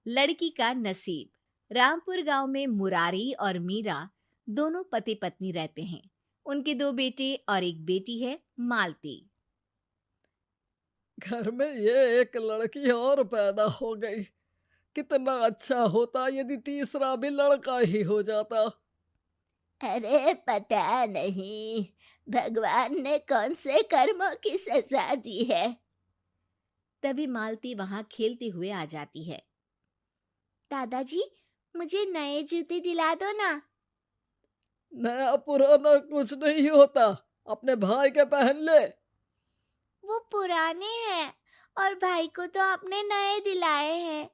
लड़की का नसीब। रामपुर गांव में मुरारी और मीरा दोनों पति पत्नी रहते हैं। उनके दो बेटे और एक बेटी है, मालती। घर में ये एक लड़की और पैदा हो गई। कितना अच्छा होता यदि तीसरा भी लड़का ही हो जाता। अरे पता नहीं भगवान ने कौन से कर्मों की सजा दी है। तभी मालती वहां खेलते हुए आ जाती है। दादाजी, मुझे नए जूते दिला दो ना। नया पुराना कुछ नहीं होता, अपने भाई के पहन ले। वो पुराने हैं और भाई को तो आपने नए दिलाए हैं।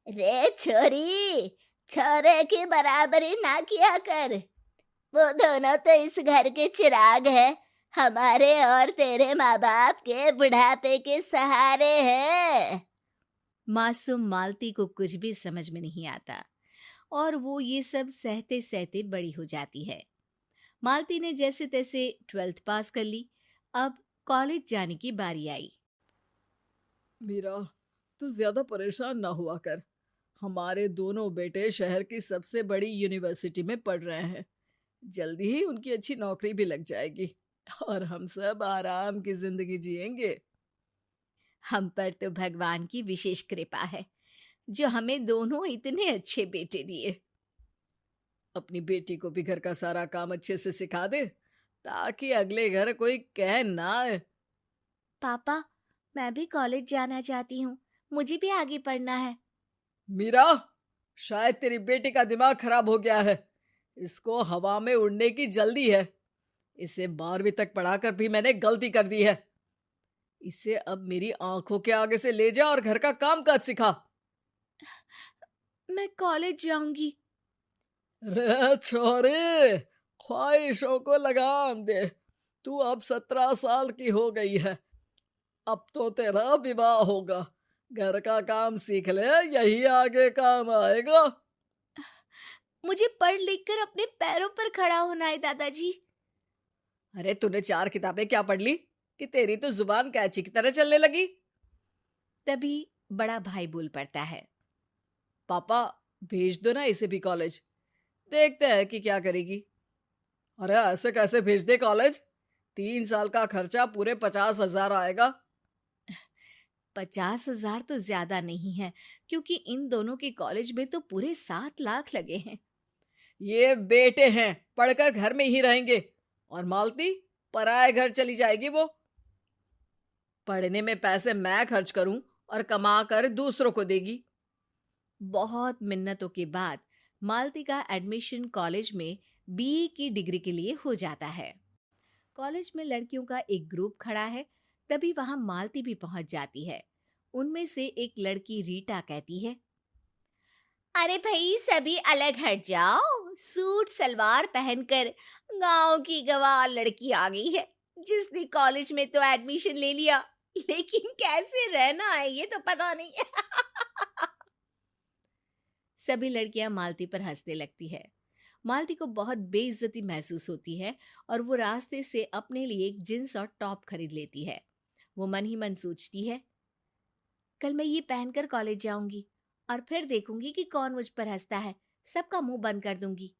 रे छोरी, छोरे की बराबरी ना किया कर। वो दोनों तो इस घर के चिराग हैं, हमारे और तेरे माँ बाप के बुढ़ापे के सहारे हैं। मासूम मालती को कुछ भी समझ में नहीं आता और वो ये सब सहते सहते बड़ी हो जाती है। मालती ने जैसे तैसे 12th पास कर ली। अब कॉलेज जाने की बारी आई। मीरा, तू ज्यादा परेशान ना हुआ कर। हमारे दोनों बेटे शहर की सबसे बड़ी यूनिवर्सिटी में पढ़ रहे हैं। जल्दी ही उनकी अच्छी नौकरी भी लग जाएगी और हम सब आराम की जिंदगी जिएंगे। हम पर तो भगवान की विशेष कृपा है जो हमें दोनों इतने अच्छे बेटे दिए। अपनी बेटी को भी घर का सारा काम अच्छे से सिखा दे ताकि अगले घर कोई कह ना आए। पापा, मैं भी कॉलेज जाना चाहती हूँ, मुझे भी आगे पढ़ना है। मीरा, शायद तेरी बेटी का दिमाग खराब हो गया है। इसको हवा में उड़ने की जल्दी है। इसे 12वीं तक पढ़ाकर भी मैंने गलती कर दी है। इसे अब मेरी आंखों के आगे से ले जा और घर का काम काज सिखा। मैं कॉलेज जाऊंगी। रे छोरे, ख्वाहिशों को लगाम दे। तू अब 17 साल की हो गई है। अब तो तेरा विवाह होगा। घर का काम सीख ले, यही आगे काम आएगा। मुझे पढ़ लिख कर अपने पैरों पर खड़ा होना है दादाजी। अरे तूने 4 किताबें क्या पढ़ ली कि तेरी तो जुबान कैंची की तरह चलने लगी। तभी बड़ा भाई बोल पड़ता है। पापा, भेज दो ना इसे भी कॉलेज। देखते हैं कि क्या करेगी। अरे ऐसे कैसे भेज दे कॉलेज? 3 साल का खर्चा पूरे 50,000 आएगा। 50,000 तो ज्यादा नहीं है, क्योंकि इन दोनों के कॉलेज में तो पूरे 7 लाख लगे हैं। ये बेटे हैं, पढ़कर घर में ही रहेंगे। और मालती, पराए घर चली जाएगी वो। पढ़ने में पैसे मैं खर्च करूं और कमा कर दूसरों को देगी। बहुत मिन्नतों के बाद मालती का एडमिशन कॉलेज में बीए की डिग्री के लिए हो जाता है। कॉलेज में लड़कियों का एक ग्रुप खड़ा है। तभी वहां मालती भी पहुंच जाती है। उनमें से एक लड़की रीटा कहती है, अरे भाई, सभी अलग हट जाओ। सूट सलवार पहनकर गांव की गवार लड़की आ गई है जिसने कॉलेज में तो एडमिशन ले लिया, लेकिन कैसे रहना है ये तो पता नहीं। सभी लड़कियां मालती पर हंसने लगती है। मालती को बहुत बेइज्जती महसूस होती है और वो रास्ते से अपने लिए एक जींस और टॉप खरीद लेती है। वो मन ही मन सोचती है, कल मैं ये पहनकर कॉलेज जाऊंगी और फिर देखूंगी कि कौन मुझ पर हंसता है। सबका मुंह बंद कर दूंगी।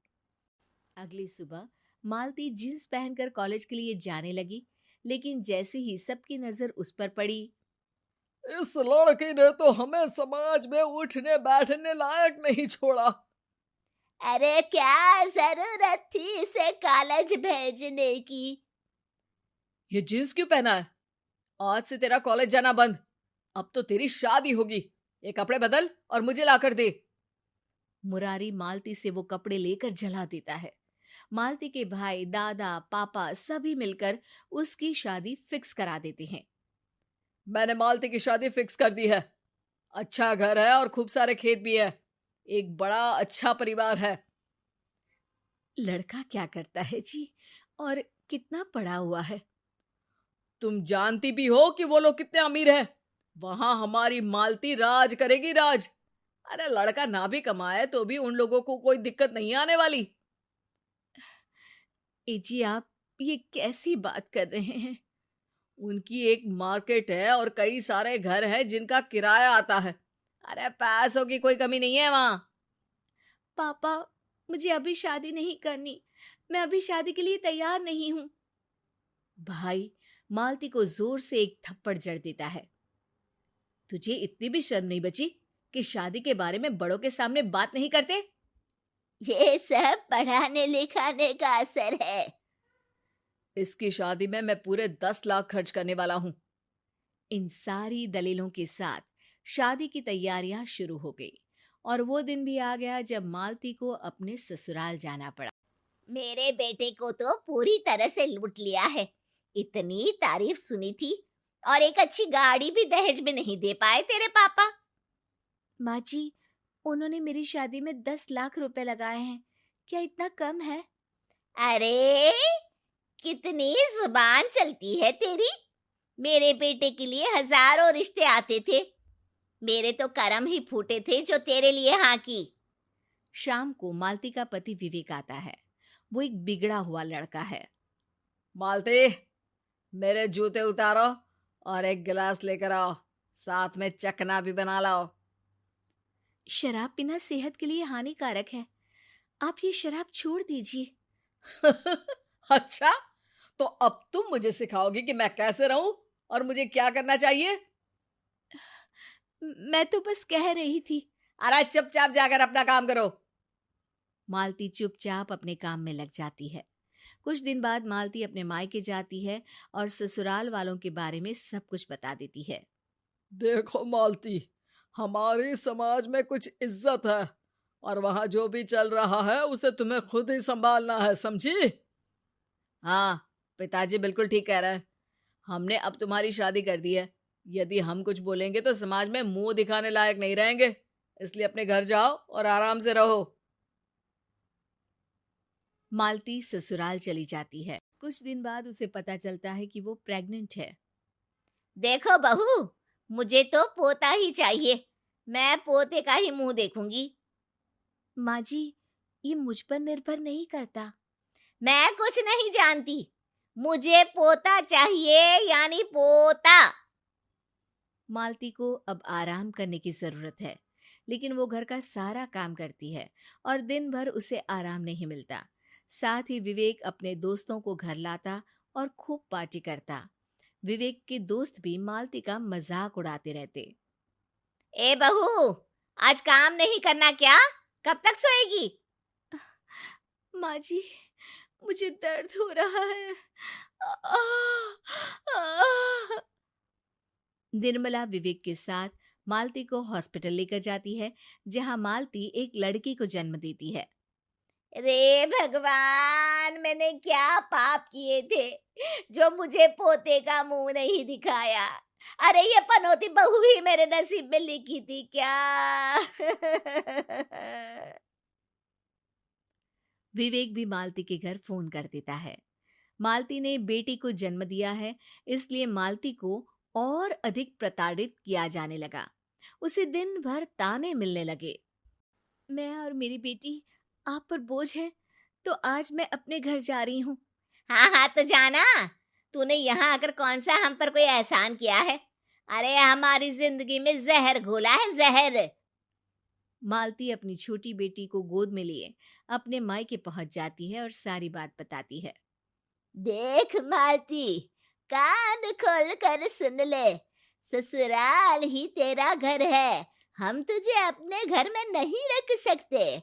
अगली सुबह मालती जींस पहनकर कॉलेज के लिए जाने लगी, लेकिन जैसे ही सबकी नजर उस पर पड़ी, इस लड़की ने तो हमें समाज में उठने बैठने लायक नहीं छोड़ा। अरे क्या जरूरत थी इसे कॉलेज भेजने की। ये जींस क्यों पहना है? आज से तेरा कॉलेज जाना बंद। अब तो तेरी शादी होगी। ये कपड़े बदल और मुझे लाकर दे। मुरारी मालती से वो कपड़े लेकर जला देता है। मालती के भाई, दादा, पापा सभी मिलकर उसकी शादी फिक्स करा देते हैं। मैंने मालती की शादी फिक्स कर दी है। अच्छा घर है और खूब सारे खेत भी है। एक बड़ा अच्छा परिवार है। लड़का क्या करता है जी, और कितना पढ़ा हुआ है? तुम जानती भी हो कि वो लोग कितने अमीर हैं। वहां हमारी मालती राज करेगी, राज। अरे लड़का ना भी कमाए तो भी उन लोगों को कोई दिक्कत नहीं आने वाली। ए जी, आप ये कैसी बात कर रहे हैं? उनकी एक मार्केट है और कई सारे घर हैं जिनका किराया आता है। अरे पैसों की कोई कमी नहीं है वहां। पापा, मुझे अभी शादी नहीं करनी, मैं अभी शादी के लिए तैयार नहीं हूं। भाई मालती को जोर से एक थप्पड़ जड़ देता है। तुझे इतनी भी शर्म नहीं बची कि शादी के बारे में बड़ों के सामने बात नहीं करते? ये सब पढ़ाने लिखाने का असर है। इसकी शादी में मैं पूरे 10 लाख खर्च करने वाला हूँ। इन सारी दलीलों के साथ शादी की तैयारियां शुरू हो गई और वो दिन भी आ गया जब मालती को अपने ससुराल जाना पड़ा। मेरे बेटे को तो पूरी तरह से लूट लिया है। इतनी तारीफ सुनी थी और एक अच्छी गाड़ी भी दहेज में नहीं दे पाए तेरे पापा। माँ जी, उन्होंने मेरी शादी में 10 लाख रुपए लगाए हैं, क्या इतना कम है? अरे कितनी जुबान चलती है तेरी। मेरे बेटे के लिए हजारों रिश्ते आते थे, मेरे तो करम ही फूटे थे जो तेरे लिए हाँ की। शाम को मालती का पति विवेक आता है। वो एक बिगड़ा हुआ लड़का है। मालती, मेरे जूते उतारो और एक गिलास लेकर आओ, साथ में चखना भी बना लाओ। शराब पीना सेहत के लिए हानिकारक है, आप ये शराब छोड़ दीजिए। अच्छा, तो अब तुम मुझे सिखाओगी कि मैं कैसे रहूं और मुझे क्या करना चाहिए? मैं तो बस कह रही थी। अरे चुपचाप जाकर अपना काम करो। मालती चुपचाप अपने काम में लग जाती है। कुछ दिन बाद मालती अपने मायके जाती है और ससुराल वालों के बारे में सब कुछ बता देती है। देखो मालती, हमारे समाज में कुछ इज्जत है और वहां जो भी चल रहा है उसे तुम्हें खुद ही संभालना है, समझी? हाँ, पिताजी बिल्कुल ठीक कह रहे हैं। हमने अब तुम्हारी शादी कर दी है। यदि हम कुछ बोलेंगे तो समाज में मुंह दिखाने लायक नहीं रहेंगे, इसलिए अपने घर जाओ और आराम से रहो। मालती ससुराल चली जाती है। कुछ दिन बाद उसे पता चलता है कि वो प्रेग्नेंट है। देखो बहू, मुझे तो पोता ही चाहिए, मैं पोते का ही मुंह देखूंगी। माँ जी, ये मुझ पर निर्भर नहीं करता। मैं कुछ नहीं जानती, मुझे पोता चाहिए, यानी पोता। मालती को अब आराम करने की जरूरत है, लेकिन वो घर का सारा काम करती है और दिन भर उसे आराम नहीं मिलता। साथ ही विवेक अपने दोस्तों को घर लाता और खूब पार्टी करता। विवेक के दोस्त भी मालती का मजाक उड़ाते रहते। ए बहू, आज काम नहीं करना क्या? कब तक सोएगी? माँ जी, मुझे दर्द हो रहा है। निर्मला विवेक के साथ मालती को हॉस्पिटल लेकर जाती है, जहां मालती एक लड़की को जन्म देती है। रे भगवान, मैंने क्या पाप किए थे जो मुझे पोते का मुंह नहीं दिखाया। अरे ये पनौती बहू ही मेरे नसीब में लिखी थी क्या? विवेक भी मालती के घर फोन कर देता है। मालती ने बेटी को जन्म दिया है, इसलिए मालती को और अधिक प्रताड़ित किया जाने लगा। उसे दिन भर ताने मिलने लगे। मैं और मेरी बेटी आप पर बोझ है, तो आज मैं अपने घर जा रही हूँ। हाँ हाँ, तो जाना। तूने यहाँ आकर कौन सा हम पर कोई एहसान किया है? अरे हमारी जिंदगी में जहर घोला है, जहर। मालती अपनी छोटी बेटी को गोद में लिए अपने मायके पहुंच जाती है और सारी बात बताती है। देख मालती, कान खोल कर सुन ले, ससुराल ही तेरा घर है, हम तुझे अपने घर में नहीं रख सकते।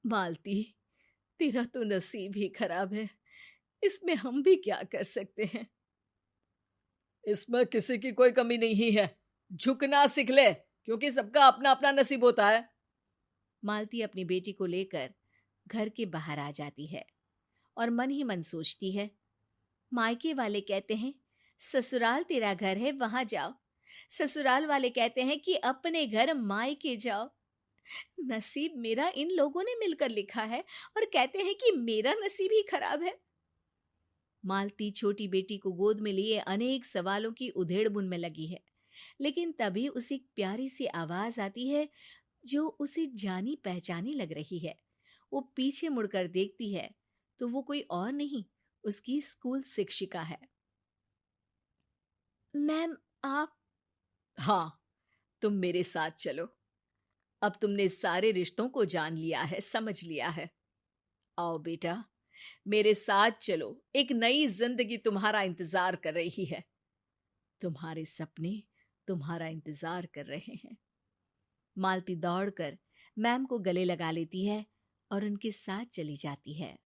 मालती, तेरा तो नसीब ही खराब है, इसमें हम भी क्या कर सकते हैं? इसमें किसी की कोई कमी नहीं है, झुकना सीख ले, क्योंकि सबका अपना अपना नसीब होता है। मालती अपनी बेटी को लेकर घर के बाहर आ जाती है और मन ही मन सोचती है, मायके वाले कहते हैं ससुराल तेरा घर है, वहां जाओ। ससुराल वाले कहते हैं कि अपने घर मायके जाओ। नसीब मेरा इन लोगों ने मिलकर लिखा है और कहते हैं कि मेरा नसीब ही खराब है। मालती छोटी बेटी को गोद में लिए अनेक सवालों की उधेड़-बुन में लगी है, लेकिन तभी उसे एक प्यारी सी आवाज आती है जो उसे जानी पहचानी लग रही है। वो पीछे मुड़कर देखती है तो वो कोई और नहीं, उसकी स्कूल शिक्षिका है। मैम, आप? हाँ, तुम मेरे साथ चलो। अब तुमने सारे रिश्तों को जान लिया है, समझ लिया है। आओ बेटा, मेरे साथ चलो। एक नई जिंदगी तुम्हारा इंतजार कर रही है। तुम्हारे सपने तुम्हारा इंतजार कर रहे हैं। मालती दौड़कर मैम को गले लगा लेती है और उनके साथ चली जाती है।